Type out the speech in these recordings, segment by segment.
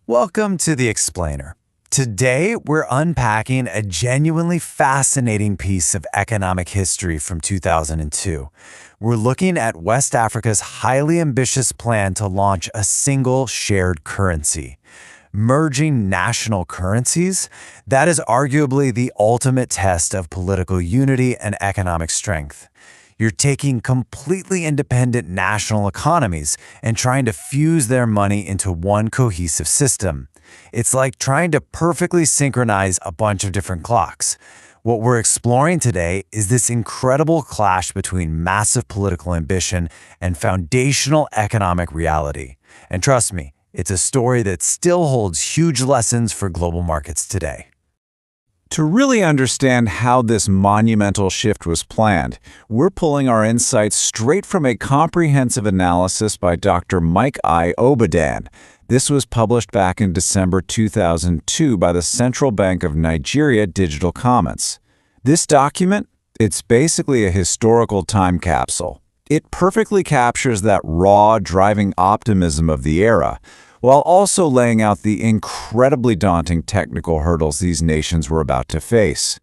Welcome to The Explainer. Today, we're unpacking a genuinely fascinating piece of economic history from 2002. We're looking at West Africa's highly ambitious plan to launch a single shared currency. Merging national currencies, that is arguably the ultimate test of political unity and economic strength. You're taking completely independent national economies and trying to fuse their money into one cohesive system. It's like trying to perfectly synchronize a bunch of different clocks. What we're exploring today is this incredible clash between massive political ambition and foundational economic reality. And trust me, it's a story that still holds huge lessons for global markets today. To really understand how this monumental shift was planned, we're pulling our insights straight from a comprehensive analysis by Dr. Mike I. Obadan. This was published back in December 2002 by the Central Bank of Nigeria Digital Commons. This document, it's basically a historical time capsule. It perfectly captures that raw, driving optimism of the era, while also laying out the incredibly daunting technical hurdles these nations were about to face.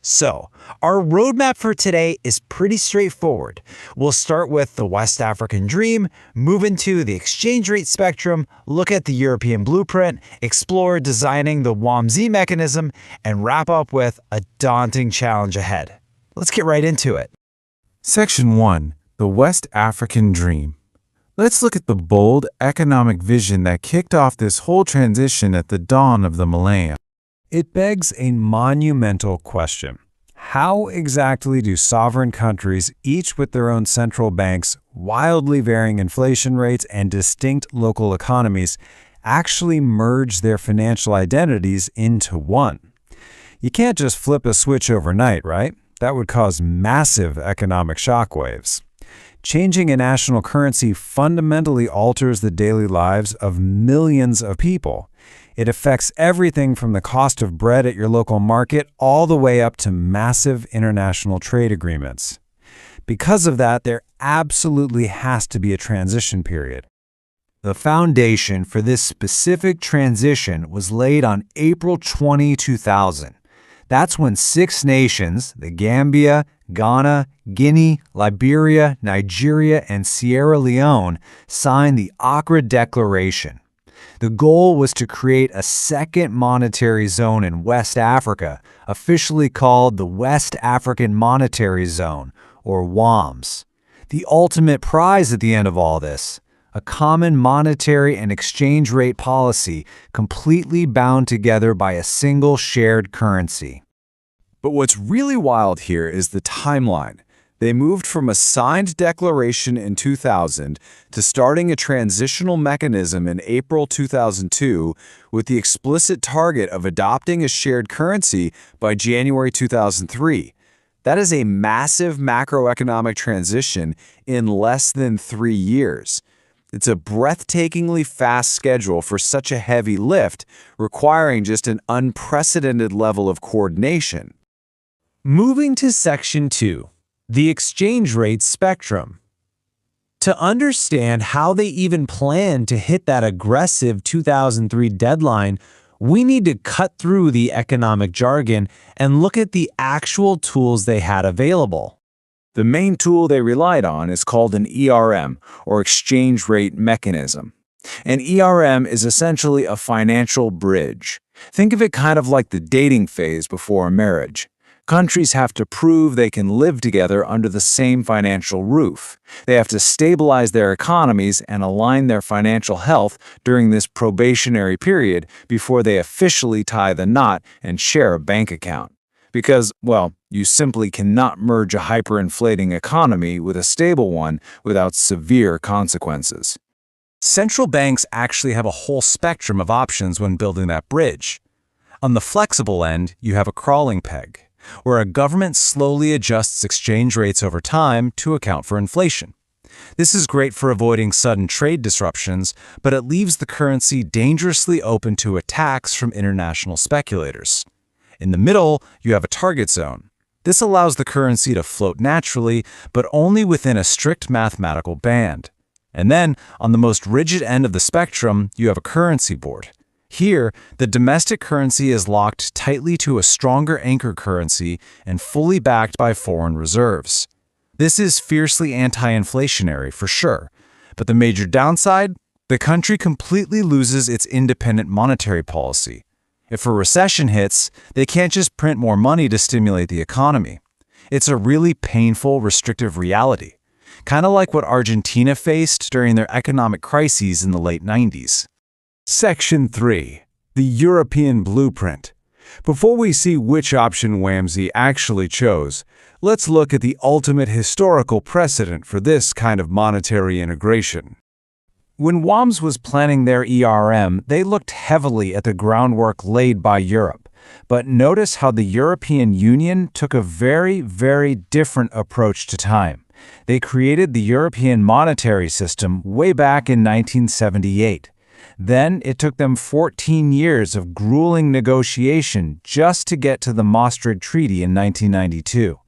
So, our roadmap for today is pretty straightforward. We'll start with the West African dream, move into the exchange rate spectrum, look at the European blueprint, explore designing the WAMZ mechanism, and wrap up with a daunting challenge ahead. Let's get right into it. Section 1. The West African Dream. Let's look at the bold economic vision that kicked off this whole transition at the dawn of the millennium. It begs a monumental question. How exactly do sovereign countries, each with their own central banks, wildly varying inflation rates, and distinct local economies, actually merge their financial identities into one? You can't just flip a switch overnight, right? That would cause massive economic shockwaves. Changing a national currency fundamentally alters the daily lives of millions of people. It affects everything from the cost of bread at your local market all the way up to massive international trade agreements. Because of that, there absolutely has to be a transition period. The foundation for this specific transition was laid on April 20, 2000. That's when 6 nations, the Gambia, Ghana, Guinea, Liberia, Nigeria, and Sierra Leone, signed the Accra Declaration. The goal was to create a second monetary zone in West Africa, officially called the West African Monetary Zone, or WAMZ. The ultimate prize at the end of all this, a common monetary and exchange rate policy completely bound together by a single shared currency. But what's really wild here is the timeline. They moved from a signed declaration in 2000 to starting a transitional mechanism in April 2002 with the explicit target of adopting a shared currency by January 2003. That is a massive macroeconomic transition in less than 3 years. It's a breathtakingly fast schedule for such a heavy lift, requiring just an unprecedented level of coordination. Moving to Section 2, the exchange rate spectrum. To understand how they even planned to hit that aggressive 2003 deadline, we need to cut through the economic jargon and look at the actual tools they had available. The main tool they relied on is called an ERM, or exchange rate mechanism. An ERM is essentially a financial bridge. Think of it kind of like the dating phase before a marriage. Countries have to prove they can live together under the same financial roof. They have to stabilize their economies and align their financial health during this probationary period before they officially tie the knot and share a bank account. Because, well, you simply cannot merge a hyperinflating economy with a stable one without severe consequences. Central banks actually have a whole spectrum of options when building that bridge. On the flexible end, you have a crawling peg, where a government slowly adjusts exchange rates over time to account for inflation. This is great for avoiding sudden trade disruptions, but it leaves the currency dangerously open to attacks from international speculators. In the middle, you have a target zone. This allows the currency to float naturally, but only within a strict mathematical band. And then, on the most rigid end of the spectrum, you have a currency board. Here, the domestic currency is locked tightly to a stronger anchor currency and fully backed by foreign reserves. This is fiercely anti-inflationary for sure, but the major downside? The country completely loses its independent monetary policy. If a recession hits, they can't just print more money to stimulate the economy. It's a really painful, restrictive reality, kind of like what Argentina faced during their economic crises in the late 90s. Section 3. The European Blueprint. Before we see which option WAMZ actually chose, let's look at the ultimate historical precedent for this kind of monetary integration. When WAMZ was planning their ERM, they looked heavily at the groundwork laid by Europe. But notice how the European Union took a very, very different approach to time. They created the European monetary system way back in 1978. Then it took them 14 years of grueling negotiation just to get to the Maastricht Treaty in 1992.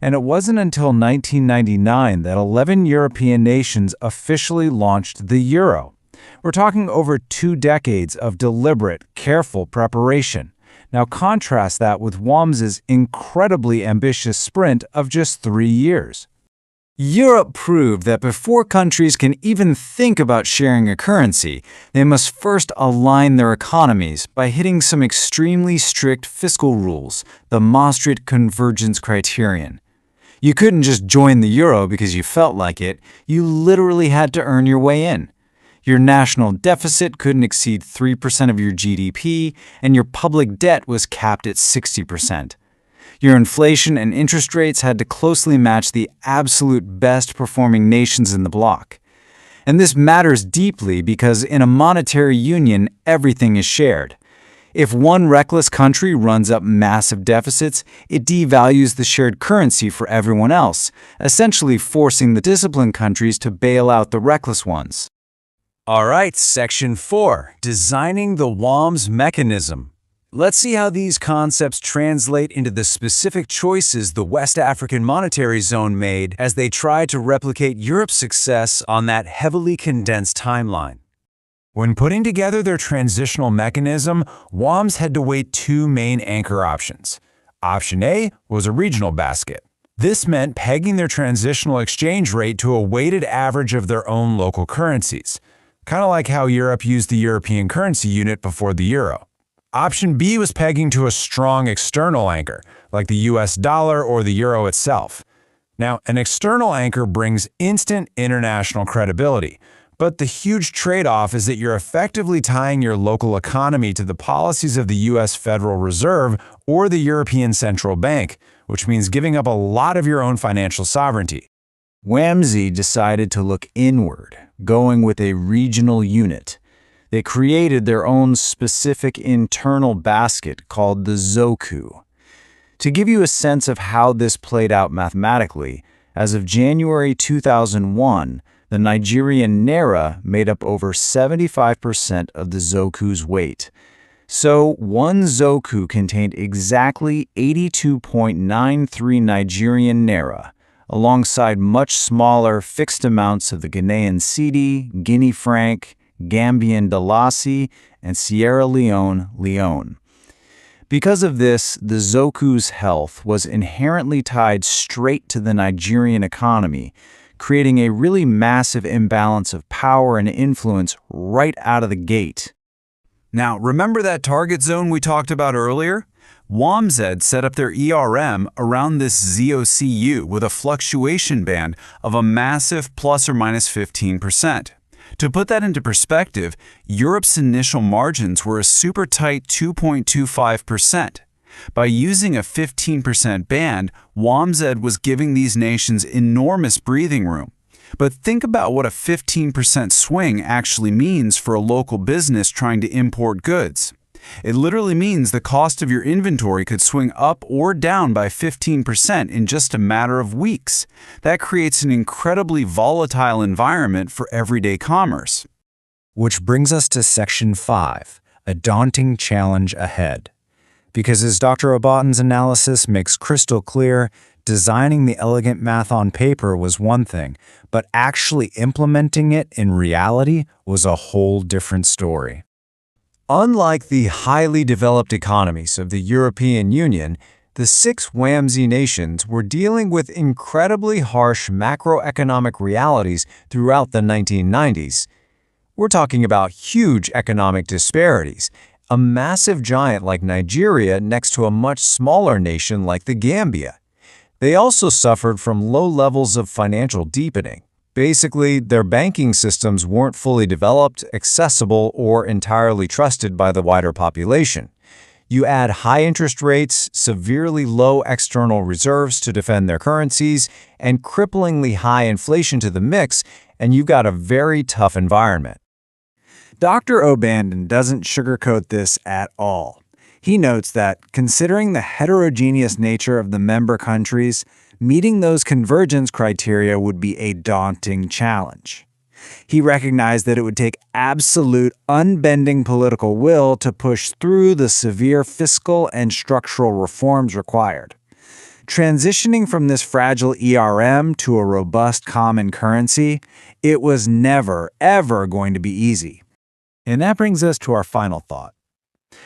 And it wasn't until 1999 that 11 European nations officially launched the euro. We're talking over 2 decades of deliberate, careful preparation. Now contrast that with WAMZ's incredibly ambitious sprint of just 3 years. Europe proved that before countries can even think about sharing a currency, they must first align their economies by hitting some extremely strict fiscal rules, the Maastricht Convergence Criterion. You couldn't just join the euro because you felt like it, you literally had to earn your way in. Your national deficit couldn't exceed 3% of your GDP, and your public debt was capped at 60%. Your inflation and interest rates had to closely match the absolute best-performing nations in the bloc. And this matters deeply because in a monetary union, everything is shared. If one reckless country runs up massive deficits, it devalues the shared currency for everyone else, essentially forcing the disciplined countries to bail out the reckless ones. All right, Section 4, Designing the WAMZ Mechanism. Let's see how these concepts translate into the specific choices the West African Monetary Zone made as they tried to replicate Europe's success on that heavily condensed timeline. When putting together their transitional mechanism, WAMZ had to weigh 2 main anchor options. Option A was a regional basket. This meant pegging their transitional exchange rate to a weighted average of their own local currencies, kind of like how Europe used the European currency unit before the euro. Option B was pegging to a strong external anchor, like the US dollar or the euro itself. Now, an external anchor brings instant international credibility, but the huge trade-off is that you're effectively tying your local economy to the policies of the US Federal Reserve or the European Central Bank, which means giving up a lot of your own financial sovereignty. WAMZ decided to look inward, going with a regional unit. They created their own specific internal basket called the Zoku. To give you a sense of how this played out mathematically, as of January 2001, the Nigerian Naira made up over 75% of the Zoku's weight. So, one Zoku contained exactly 82.93 Nigerian Naira, alongside much smaller fixed amounts of the Ghanaian Cedi, Guinea franc, Gambian Dalasi, and Sierra Leone Leone. Because of this, the Zoku's health was inherently tied straight to the Nigerian economy, creating a really massive imbalance of power and influence right out of the gate. Now, remember that target zone we talked about earlier? WAMZ set up their ERM around this ZOCU with a fluctuation band of a massive plus or minus 15%. To put that into perspective, Europe's initial margins were a super tight 2.25%. By using a 15% band, WAMZ was giving these nations enormous breathing room. But think about what a 15% swing actually means for a local business trying to import goods. It literally means the cost of your inventory could swing up or down by 15% in just a matter of weeks. That creates an incredibly volatile environment for everyday commerce. Which brings us to Section 5, a daunting challenge ahead. Because as Dr. Obatan's analysis makes crystal clear, designing the elegant math on paper was one thing, but actually implementing it in reality was a whole different story. Unlike the highly developed economies of the European Union, the six WAMZ nations were dealing with incredibly harsh macroeconomic realities throughout the 1990s. We're talking about huge economic disparities, a massive giant like Nigeria next to a much smaller nation like the Gambia. They also suffered from low levels of financial deepening. Basically, their banking systems weren't fully developed, accessible, or entirely trusted by the wider population. You add high interest rates, severely low external reserves to defend their currencies, and cripplingly high inflation to the mix, and you've got a very tough environment. Dr. O'Bandon doesn't sugarcoat this at all. He notes that, considering the heterogeneous nature of the member countries, meeting those convergence criteria would be a daunting challenge. He recognized that it would take absolute, unbending political will to push through the severe fiscal and structural reforms required. Transitioning from this fragile ERM to a robust common currency, it was never, ever going to be easy. And that brings us to our final thought.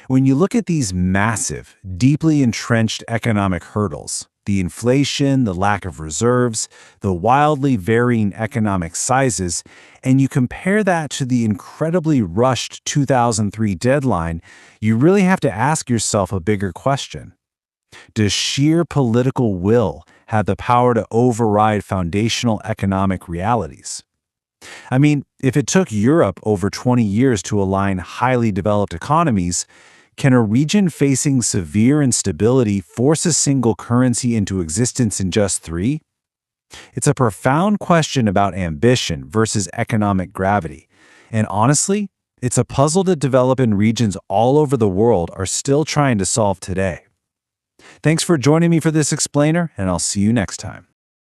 When you look at these massive, deeply entrenched economic hurdles, the inflation, the lack of reserves, the wildly varying economic sizes, and you compare that to the incredibly rushed 2003 deadline, you really have to ask yourself a bigger question. Does sheer political will have the power to override foundational economic realities? I mean, if it took Europe over 20 years to align highly developed economies, can a region facing severe instability force a single currency into existence in just 3? It's a profound question about ambition versus economic gravity. And honestly, it's a puzzle that developing regions all over the world are still trying to solve today. Thanks for joining me for this explainer, and I'll see you next time.